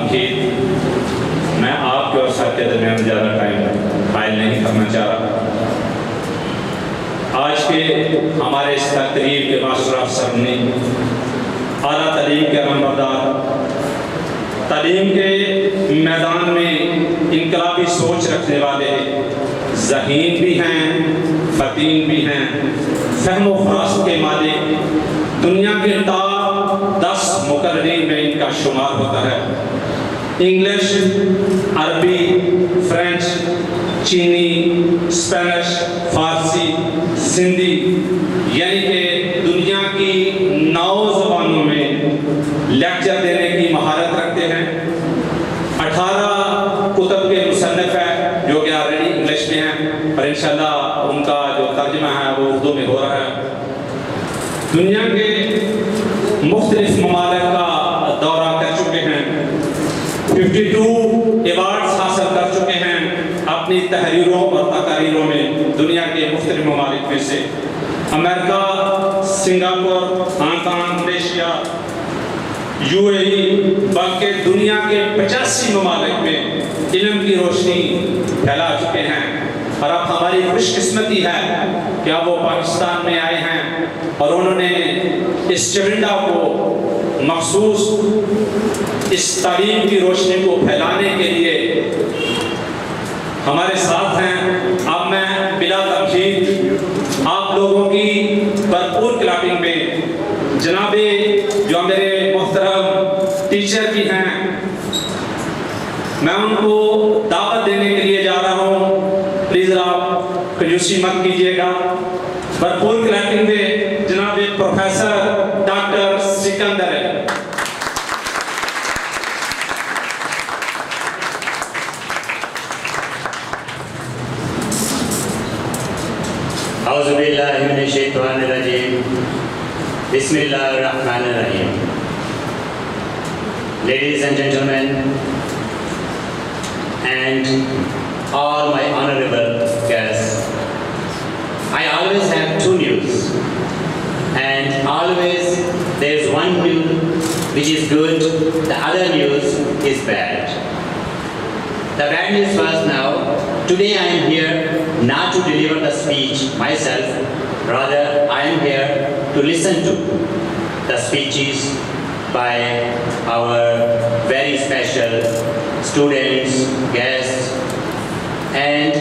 تمہید میں آپ کے اور سر کے درمیان زیادہ ٹائم قائل نہیں کرنا چاہ رہا. آج کے ہمارے اس تقریب کے ماسٹر آف سرمنی، اعلیٰ تعلیم کے نمبردار، تعلیم کے میدان میں انقلابی سوچ رکھنے والے ذہین بھی ہیں، فطین بھی ہیں، فہم و فراست کے مالک، دنیا کے ٹاپ 10 مقررین میں ان کا شمار ہوتا ہے. انگلش، عربی، فرینچ، چینی، اسپینش، فارسی، سندھی، یعنی کہ دنیا کی 9 زبانوں میں لیکچر دینے کی مہارت رکھتے ہیں. 18 کتب کے مصنف ہیں جو کہ آلریڈی انگلش میں ہیں، اور انشاءاللہ ان کا جو ترجمہ ہے وہ اردو میں ہو رہا ہے. دنیا کے مختلف ممالک کا دورہ کر چکے ہیں، 52 ایوارڈز حاصل کر چکے ہیں اپنی تحریروں اور تقاریروں میں دنیا کے مختلف ممالک میں سے. امریکہ، Singapore, Hong Kong, Malaysia, UAE، بلکہ دنیا کے 85 ممالک میں علم کی روشنی پھیلا چکے ہیں. اور اب ہماری خوش قسمتی ہے کہ اب وہ پاکستان میں آئے ہیں اور انہوں نے اس چونڈا کو مخصوص اس تعلیم کی روشنی کو پھیلانے کے لیے ہمارے ساتھ ہیں. اب میں بلا تمہید آپ لوگوں کی بھرپور کلاپنگ پہ جناب جو میرے محترم ٹیچر بھی ہیں، میں ان کو دعوت دینے کے لیے جا رہا ہوں. پلیز آپ کنجوسی مت کیجیے گا. بھرپور کلاپنگ پہ جناب پروفیسر ڈاکٹر سکندر. اعوذ باللہ من الشیطان الرجیم، بسم اللہ الرحمن الرحیم. Ladies and gentlemen, and all my honorable guests, I always have 2 news, and always there is one news which is good, the other news is bad. The bad news first now. Today I am here not to deliver the speech myself, rather I am here to listen to the speeches by our very special students, guests, and